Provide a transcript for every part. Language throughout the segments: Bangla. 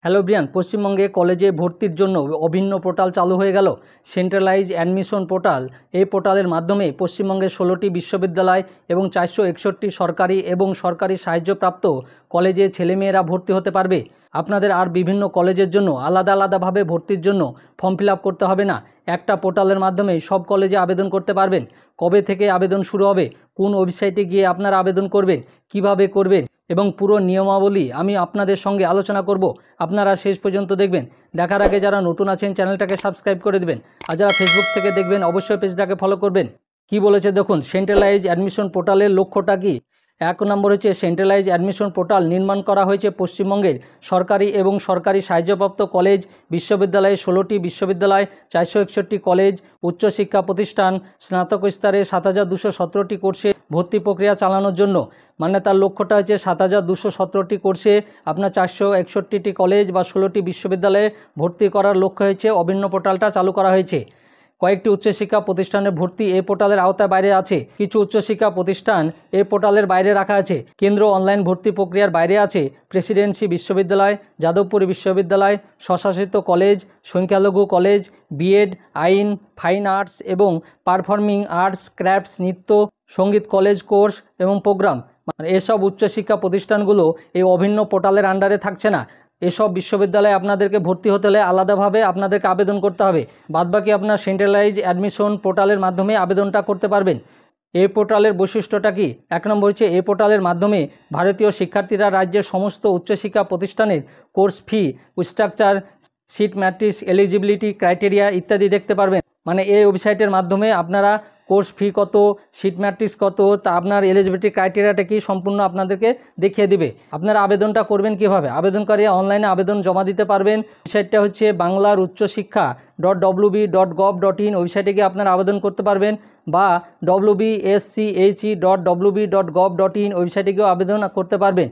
হ্যালো ব্রিয়ান, পশ্চিমবঙ্গে কলেজে ভর্তির জন্য অভিন্ন পোর্টাল চালু হয়ে গেল। Centralise admission portal. এই পোর্টালের মাধ্যমে পশ্চিমবঙ্গের 16টি বিশ্ববিদ্যালয় এবং 461টি সরকারি এবং সরকারি সাহায্যপ্রাপ্ত কলেজে ছেলেমেয়েরা ভর্তি হতে পারবে। আপনাদের আর বিভিন্ন কলেজের জন্য আলাদা আলাদাভাবে ভর্তির জন্য ফর্ম ফিল আপ করতে হবে না। একটা পোর্টালের মাধ্যমে সব কলেজে আবেদন করতে পারবেন। কবে থেকে আবেদন শুরু হবে, কোন ওয়েবসাইটে গিয়ে আপনারা আবেদন করবেন, কিভাবে করবেন এবং পুরো নিয়মাবলী আমি আপনাদের সঙ্গে আলোচনা করব। আপনারা শেষ পর্যন্ত দেখবেন। দেখার আগে যারা নতুন আছেন চ্যানেলটাকে সাবস্ক্রাইব করে দেবেন, আর যারা ফেসবুক থেকে দেখবেন অবশ্যই পেজটাকে ফলো করবেন। কি বলেছে দেখুন, সেন্ট্রালাইজ অ্যাডমিশন পোর্টালের লক্ষ্যটা কি। 1 নম্বর হচ্ছে সেন্ট্রালাইজ অ্যাডমিশন পোর্টাল নির্মাণ করা হয়েছে পশ্চিমবঙ্গের সরকারি এবং সরকারি সাহায্যপ্রাপ্ত কলেজ বিশ্ববিদ্যালয়ে 16টি বিশ্ববিদ্যালয়, 461টি কলেজ, উচ্চশিক্ষা প্রতিষ্ঠান, স্নাতক স্তরে 7217টি কোর্সে ভর্তি প্রক্রিয়া চালানোর জন্য। মানে তার লক্ষ্যটা হচ্ছে 7217টি কোর্সে আপনার 461টি কলেজ বা 16টি বিশ্ববিদ্যালয়ে ভর্তি করার লক্ষ্য হয়েছে অভিন্ন পোর্টালটা চালু করা হয়েছে। কয়েকটি উচ্চশিক্ষা প্রতিষ্ঠানের ভর্তি এই পোর্টালের আওতায় বাইরে আছে। কিছু উচ্চশিক্ষা প্রতিষ্ঠান এই পোর্টালের বাইরে রাখা আছে। কেন্দ্র অনলাইন ভর্তি প্রক্রিয়ার বাইরে আছে প্রেসিডেন্সি বিশ্ববিদ্যালয়, যাদবপুর বিশ্ববিদ্যালয়, স্বশাসিত কলেজ, সংখ্যালঘু কলেজ, বিএড, আইন, ফাইন আর্টস এবং পারফর্মিং আর্টস, ক্রাফটস, নৃত্য, সঙ্গীত কলেজ কোর্স এবং প্রোগ্রাম। মানে এসব উচ্চশিক্ষা প্রতিষ্ঠানগুলো এই অভিন্ন পোর্টালের আন্ডারে থাকছে না। এসব বিশ্ববিদ্যালয়ে আপনাদেরকে ভর্তি হতে হলে আলাদাভাবে আপনাদেরকে আবেদন করতে হবে। বাদবাকি আপনার সেন্ট্রালাইজ অ্যাডমিশন পোর্টালের মাধ্যমে আবেদনটা করতে পারবেন। এই পোর্টালের বৈশিষ্ট্যটা কি। 1 নম্বর হচ্ছে এই পোর্টালের মাধ্যমে ভারতীয় শিক্ষার্থীরা রাজ্যের সমস্ত উচ্চশিক্ষা প্রতিষ্ঠানের course fee, structure, seat matrix, eligibility criteria ইত্যাদি দেখতে পারবেন। মানে এই ওয়েবসাইটের মাধ্যমে আপনারা কোর্স ফি কত, সিট ম্যাট্রিক্স কত, তা আপনার এলিজিবিলিটি ক্রাইটেরিয়াটা কি সম্পূর্ণ আপনাদেরকে দেখিয়ে দিবে। আপনারা আবেদনটা করবেন কিভাবে। আবেদনকারী অনলাইনে আবেদন জমা দিতে পারবেন। ওয়েবসাইটটা হচ্ছে বাংলার উচ্চশিক্ষা .wb.gov.in। ওয়েবসাইটে গিয়ে আপনারা আবেদন করতে পারবেন, বা wbsche.wb.gov.in ওয়েবসাইটে গিয়েও আবেদন করতে পারবেন।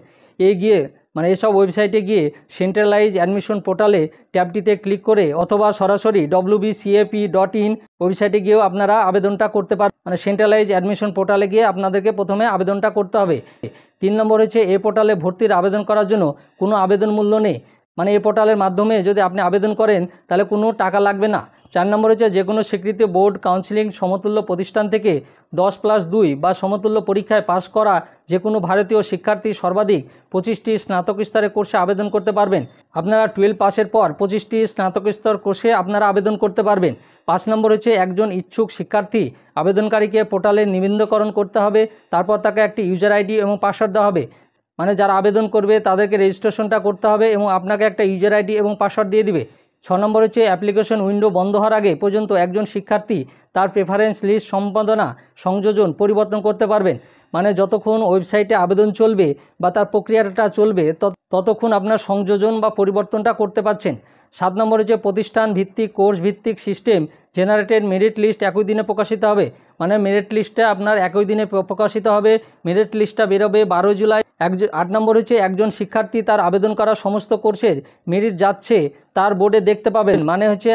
এসব ওয়েবসাইটে গিয়ে সেন্ট্রালাইজ অ্যাডমিশন পোর্টালে ট্যাবটিতে ক্লিক করে অথবা সরাসরি wbcap.in ওয়েবসাইটে গিয়েও আপনারা আবেদনটা করতে পারবেন। সেন্ট্রালাইজ অ্যাডমিশন পোর্টালে গিয়ে আপনাদেরকে প্রথমে আবেদনটা করতে হবে। 3 নম্বর হচ্ছে এই পোর্টালে ভর্তির আবেদন করার জন্য কোনো আবেদন মূল্য নেই। এই পোর্টালের মাধ্যমে যদি আপনি আবেদন করেন তাহলে কোনো টাকা লাগবে না। 4 নম্বর হচ্ছে যে কোনো স্বীকৃত বোর্ড, কাউন্সিলিং, সমতুল্য প্রতিষ্ঠান থেকে 10+2 বা সমতুল্য পরীক্ষায় পাশ করা যে কোনো ভারতীয় শিক্ষার্থী সর্বাধিক 25টি স্নাতক স্তরের কোর্সে আবেদন করতে পারবেন। আপনারা 12 পাসের পর 25টি স্নাতক স্তর কোর্সে আপনারা আবেদন করতে পারবেন। 5 নম্বর হচ্ছে একজন ইচ্ছুক শিক্ষার্থী আবেদনকারীকে পোর্টালে নিবন্ধকরণ করতে হবে। তারপর তাকে একটি ইউজার আইডি এবং পাসওয়ার্ড দেওয়া হবে। যারা আবেদন করবে তাদেরকে রেজিস্ট্রেশনটা করতে হবে এবং আপনাকে একটা ইউজার আইডি এবং পাসওয়ার্ড দিয়ে দিবে। 6 নম্বর হচ্ছে অ্যাপ্লিকেশন উইন্ডো বন্ধ হওয়ার আগে পর্যন্ত একজন শিক্ষার্থী তার প্রেফারেন্স লিস্ট সম্পাদনা, সংযোজন, পরিবর্তন করতে পারবেন। যতক্ষণ ওয়েবসাইটে আবেদন চলবে বা তার প্রক্রিয়াটা চলবে ততক্ষণ আপনার সংযোজন বা পরিবর্তনটা করতে পারছেন। 7 নম্বর হচ্ছে প্রতিষ্ঠান ভিত্তিক, কোর্স ভিত্তিক সিস্টেম জেনারেটেড মেরিট লিস্ট একই দিনে প্রকাশিত হবে। মেরিট লিস্টটা আপনার একই দিনে প্রকাশিত হবে। মেরিট লিস্টটা বেরোবে 12 জুলাই। 8 নম্বর হচ্ছে একজন শিক্ষার্থী তার আবেদন করা সমস্ত কোর্সের মেরিট যাচ্ছে তার বোর্ডে দেখতে পাবেন।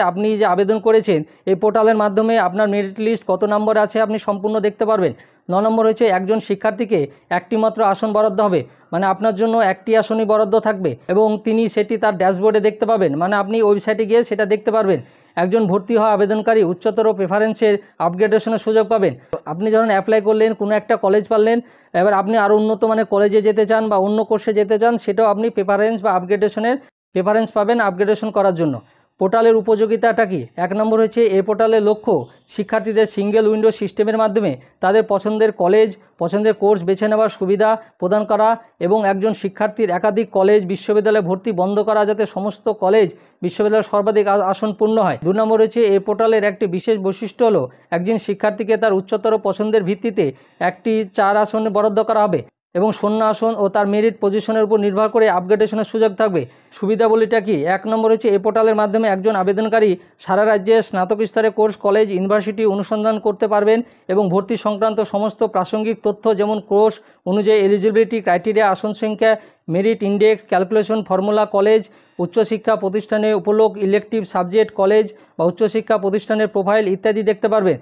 আপনি যে আবেদন করেছেন এই পোর্টালের মাধ্যমে আপনার মেরিট লিস্ট কত নম্বর আছে আপনি সম্পূর্ণ দেখতে পারবেন। 9 নম্বর হচ্ছে একজন শিক্ষার্থীকে একটি মাত্র আসন বরাদ্দ হবে। আপনার জন্য একটি আসনই বরাদ্দ থাকবে এবং তিনি সেটি তার ড্যাশবোর্ডে দেখতে পাবেন। আপনি ওয়েবসাইটে গিয়ে সেটা দেখতে পারবেন। একজন ভর্তি হওয়া আবেদনকারী উচ্চতর প্রেফারেন্সের আপগ্রেডেশনের সুযোগ পাবেন। আপনি যখন অ্যাপ্লাই করলেন, কোনো একটা কলেজ পারলেন, এবার আপনি আরও উন্নত কলেজে যেতে চান বা অন্য কোর্সে যেতে চান, সেটাও আপনি প্রেফারেন্স বা আপগ্রেডেশনের প্রেফারেন্স পাবেন আপগ্রেডেশন করার জন্য। পোর্টালের উপযোগিতাটা কি। 1 নম্বর হচ্ছে এই পোর্টালের লক্ষ্য শিক্ষার্থীদের সিঙ্গেল উইন্ডো সিস্টেমের মাধ্যমে তাদের পছন্দের কলেজ, পছন্দের কোর্স বেছে নেওয়ার সুবিধা প্রদান করা এবং একজন শিক্ষার্থীর একাধিক কলেজ বিশ্ববিদ্যালয়ে ভর্তি বন্ধ করা, যাতে সমস্ত কলেজ বিশ্ববিদ্যালয়ের সর্বাধিক আসন পূর্ণ হয়। 2 নম্বর হচ্ছে এই পোর্টালের একটি বিশেষ বৈশিষ্ট্য হলো একজন শিক্ষার্থীকে তার উচ্চতর পছন্দের ভিত্তিতে একটি 4 আসন বরাদ্দ করা হবে এবং শূন্য আসন ও তার মেরিট পজিশনের উপর নির্ভর করে আপগ্রেডেশনের সুযোগ থাকবে। সুবিধাবলীটা কি। 1 নম্বর হচ্ছে এই পোর্টালের মাধ্যমে একজন আবেদনকারী সারা রাজ্যে স্নাতক স্তরের কোর্স, কলেজ, ইউনিভার্সিটি অনুসন্ধান করতে পারবেন এবং ভর্তি সংক্রান্ত সমস্ত প্রাসঙ্গিক তথ্য যেমন কোর্স অনুযায়ী এলিজিবিলিটি ক্রাইটেরিয়া, আসন সংখ্যা, merit index, calculation formula, college, উচ্চশিক্ষা প্রতিষ্ঠানের উপলক, ইলেকটিভ সাবজেক্ট, কলেজ বা উচ্চশিক্ষা প্রতিষ্ঠানের প্রোফাইল ইত্যাদি দেখতে পারবেন।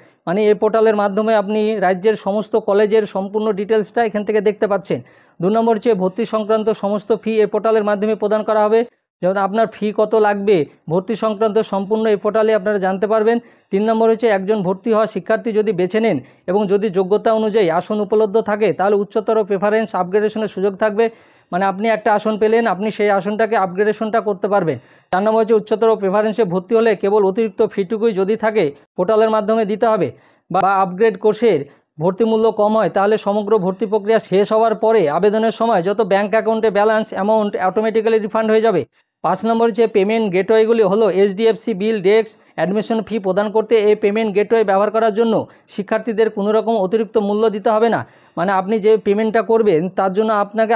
এই পোর্টালের মাধ্যমে আপনি রাজ্যের সমস্ত কলেজের সম্পূর্ণ ডিটেলসটা এখান থেকে দেখতে পাচ্ছেন। 2 নম্বর হচ্ছে ভর্তি সংক্রান্ত সমস্ত ফি এই পোর্টালের মাধ্যমে প্রদান করা হবে। যেমন আপনার ফি কত লাগবে, ভর্তি সংক্রান্ত সম্পূর্ণ এই পোর্টালে আপনারা জানতে পারবেন। 3 নম্বর হচ্ছে একজন ভর্তি হওয়া শিক্ষার্থী যদি বেছে নেন এবং যদি যোগ্যতা অনুযায়ী আসন উপলব্ধ থাকে তাহলে উচ্চতর প্রেফারেন্স আপগ্রেডেশনের সুযোগ থাকবে। মানে আপনি একটা আসন পেলেন, আপনি সেই আসনটাকে আপগ্রেডেশনটা করতে পারবেন। 4 নম্বর হচ্ছে উচ্চতর প্রেফারেন্সে ভর্তি হলে কেবল অতিরিক্ত ফিটুকুই যদি থাকে পোর্টালের মাধ্যমে দিতে হবে, বা আপগ্রেড কোর্সের ভর্তি মূল্য কম হয় তাহলে সমগ্র ভর্তি প্রক্রিয়া শেষ হওয়ার পরে আবেদনের সময় যত ব্যাঙ্ক অ্যাকাউন্টে ব্যালেন্স অ্যামাউন্ট অটোমেটিক্যালি রিফান্ড হয়ে যাবে। 5 নম্বর যে পেমেন্ট গেটওয়েগুলি হলো HDFC বিল, ডেস্ক, অ্যাডমিশন ফি প্রদান করতে এই পেমেন্ট গেটওয়ে ব্যবহার করার জন্য শিক্ষার্থীদের কোনো রকম অতিরিক্ত মূল্য দিতে হবে না। মানে আপনি যে পেমেন্টটা করবেন তার জন্য আপনাকে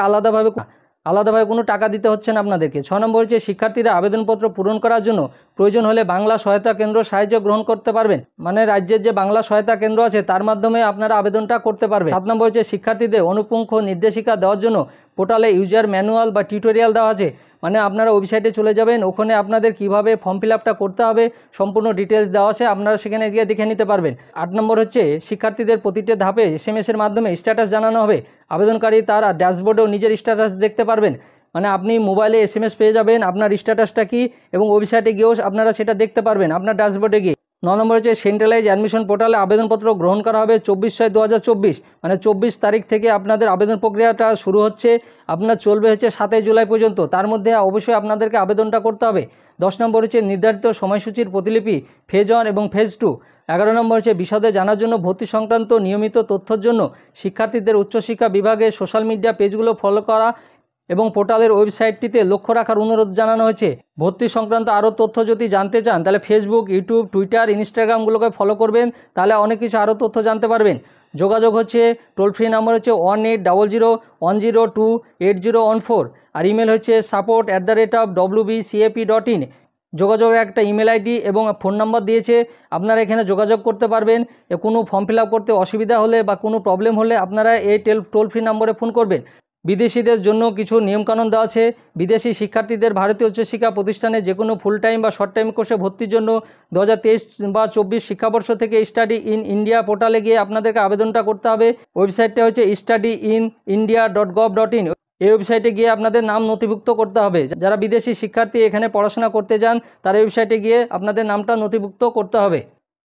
আলাদাভাবে কোনো টাকা দিতে হচ্ছে না আপনাদেরকে। 6 নম্বর হচ্ছে শিক্ষার্থীরা আবেদনপত্র পূরণ করার জন্য প্রয়োজন হলে বাংলা সহায়তা কেন্দ্র সাহায্য গ্রহণ করতে পারবেন। মানে রাজ্যের যে বাংলা সহায়তা কেন্দ্র আছে তার মাধ্যমে আপনারা আবেদনটা করতে পারবেন। 7 নম্বর হচ্ছে শিক্ষার্থীদের অনুপুঙ্খ নির্দেশিকা দেওয়ার জন্য পোর্টালে ইউজার ম্যানুয়াল বা টিউটোরিয়াল দেওয়া আছে। মানে আপনারা ওয়েবসাইটে চলে যাবেন, ওখানে আপনাদের কিভাবে ফর্ম ফিল আপটা করতে হবে সম্পূর্ণ ডিটেলস দেওয়া আছে, আপনারা সেখানে গিয়ে দেখে নিতে পারবেন। 8 নম্বর হচ্ছে শিক্ষার্থীদের প্রতিটি ধাপে SMS-এর মাধ্যমে স্ট্যাটাস জানানো হবে। আবেদনকারী তার ড্যাশবোর্ডেও নিজের স্ট্যাটাস দেখতে পারবেন। মানে আপনি মোবাইলে SMS পেয়ে যাবেন আপনার স্ট্যাটাসটা কী, এবং ওয়েবসাইটে গিয়েও আপনারা সেটা দেখতে পারবেন আপনার ড্যাশবোর্ডে গিয়ে। 9 নম্বর হচ্ছে সেন্ট্রালাইজ অ্যাডমিশন পোর্টালে আবেদনপত্র গ্রহণ করা হবে 24/6/2024, মানে 24 তারিখ থেকে আপনাদের আবেদন প্রক্রিয়াটা শুরু হচ্ছে, আপনার চলবে হচ্ছে 7 জুলাই পর্যন্ত। তার মধ্যে অবশ্যই আপনাদেরকে আবেদনটা করতে হবে। 10 নম্বর হচ্ছে নির্ধারিত সময়সূচির প্রতিলিপি ফেজ 1 এবং ফেজ 2। 11 নম্বর হচ্ছে বিশদে জানার জন্য ভর্তি সংক্রান্ত নিয়মিত তথ্যের জন্য শিক্ষার্থীদের উচ্চশিক্ষা বিভাগের সোশ্যাল মিডিয়া পেজগুলো ফলো করা এবং পোর্টালের ওয়েবসাইটটিতে লক্ষ্য রাখার অনুরোধ জানানো হয়েছে। ভর্তি সংক্রান্ত আরও তথ্য যদি জানতে চান তাহলে ফেসবুক, ইউটিউব, টুইটার, ইনস্টাগ্রামগুলোকে ফলো করবেন, তাহলে অনেক কিছু আরও তথ্য জানতে পারবেন। যোগাযোগ হচ্ছে টোল ফ্রি নাম্বার হচ্ছে 180010180114, আর ইমেল হচ্ছে support@wbcap.in। যোগাযোগের একটা ইমেল আইডি এবং ফোন নাম্বার দিয়েছে, আপনারা এখানে যোগাযোগ করতে পারবেন। কোনো ফর্ম ফিল আপ করতে অসুবিধা হলে বা কোনো প্রবলেম হলে আপনারা এই টোল ফ্রি নম্বরে ফোন করবেন। বিদেশিদের জন্য কিছু নিয়মকানুন দেওয়া আছে। বিদেশি শিক্ষার্থীদের ভারতীয় উচ্চশিক্ষা প্রতিষ্ঠানে যে কোনো ফুল টাইম বা শর্ট টাইম কোর্সে ভর্তির জন্য 2023 বা 24 শিক্ষাবর্ষ থেকে স্টাডি ইন ইন্ডিয়া পোর্টালে গিয়ে আপনাদেরকে আবেদনটা করতে হবে। ওয়েবসাইটটা হচ্ছে studyinIndia.gov.in। এই ওয়েবসাইটে গিয়ে আপনাদের নাম নথিভুক্ত করতে হবে। যারা বিদেশি শিক্ষার্থী এখানে পড়াশোনা করতে যান তারা ওয়েবসাইটে গিয়ে আপনাদের নামটা নথিভুক্ত করতে হবে।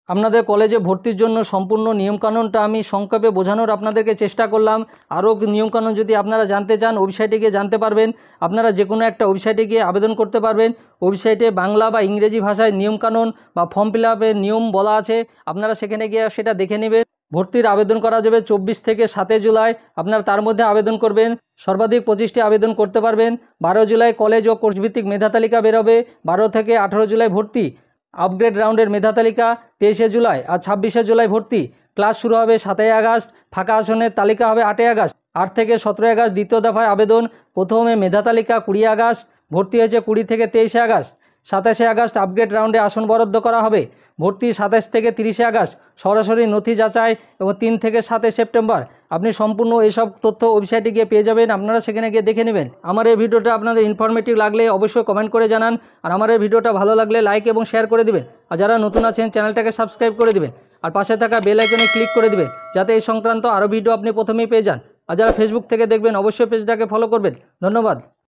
আপনাদের কলেজে ভর্তির জন্য সম্পূর্ণ নিয়মকানুনটা আমি সংক্ষেপে বোঝানোর আপনাদেরকে চেষ্টা করলাম। আরও নিয়মকানুন যদি আপনারা জানতে চান ওয়েবসাইটে গিয়ে জানতে পারবেন। আপনারা যে কোনো একটা ওয়েবসাইটে গিয়ে আবেদন করতে পারবেন। ওয়েবসাইটে বাংলা বা ইংরেজি ভাষায় নিয়মকানুন বা ফর্ম ফিল আপের নিয়ম বলা আছে, আপনারা সেখানে গিয়ে সেটা দেখে নেবেন। ভর্তির আবেদন করা যাবে 24 থেকে 7 জুলাই, আপনারা তার মধ্যে আবেদন করবেন। সর্বাধিক 25টি আবেদন করতে পারবেন। 12 জুলাই কলেজ ও কোর্সভিত্তিক মেধা তালিকা বেরোবে। 12 থেকে 18 জুলাই ভর্তি। আপগ্রেড রাউন্ডের মেধা তালিকা 23 জুলাই আর 26 জুলাই ভর্তি। ক্লাস শুরু হবে 7 আগস্ট। ফাঁকা আসনের তালিকা হবে 8 আগস্ট। 8 থেকে 17 আগস্ট দ্বিতীয় দফায় আবেদন। প্রথমে মেধা তালিকা 20 আগস্ট, ভর্তি হয়েছে 20 থেকে 23 আগস্ট। 27 আগস্ট আপগ্রেড রাউন্ডে আসন বরাদ্দ করা হবে। ভর্তি 27 থেকে 30 আগস্ট। সরাসরি নথি যাচাই এবং 3 থেকে 7 সেপ্টেম্বর। আপনি সম্পূর্ণ এইসব তথ্য ওয়েবসাইটে গিয়ে পেয়ে যাবেন, আপনারা সেখানে গিয়ে দেখে নেবেন। আমার এই ভিডিওটা আপনাদের ইনফরমেটিভ লাগলে অবশ্যই কমেন্ট করে জানান, আর আমার এই ভিডিওটা ভালো লাগলে লাইক এবং শেয়ার করে দিবেন। আর যারা নতুন আছেন চ্যানেলটাকে সাবস্ক্রাইব করে দিবেন, আর পাশে থাকা বেল আইকনে ক্লিক করে দিবেন যাতে এই সংক্রান্ত আরও ভিডিও আপনি প্রথমেই পেয়ে যান। আর যারা ফেসবুক থেকে দেখবেন অবশ্যই পেজটাকে ফলো করবেন। ধন্যবাদ।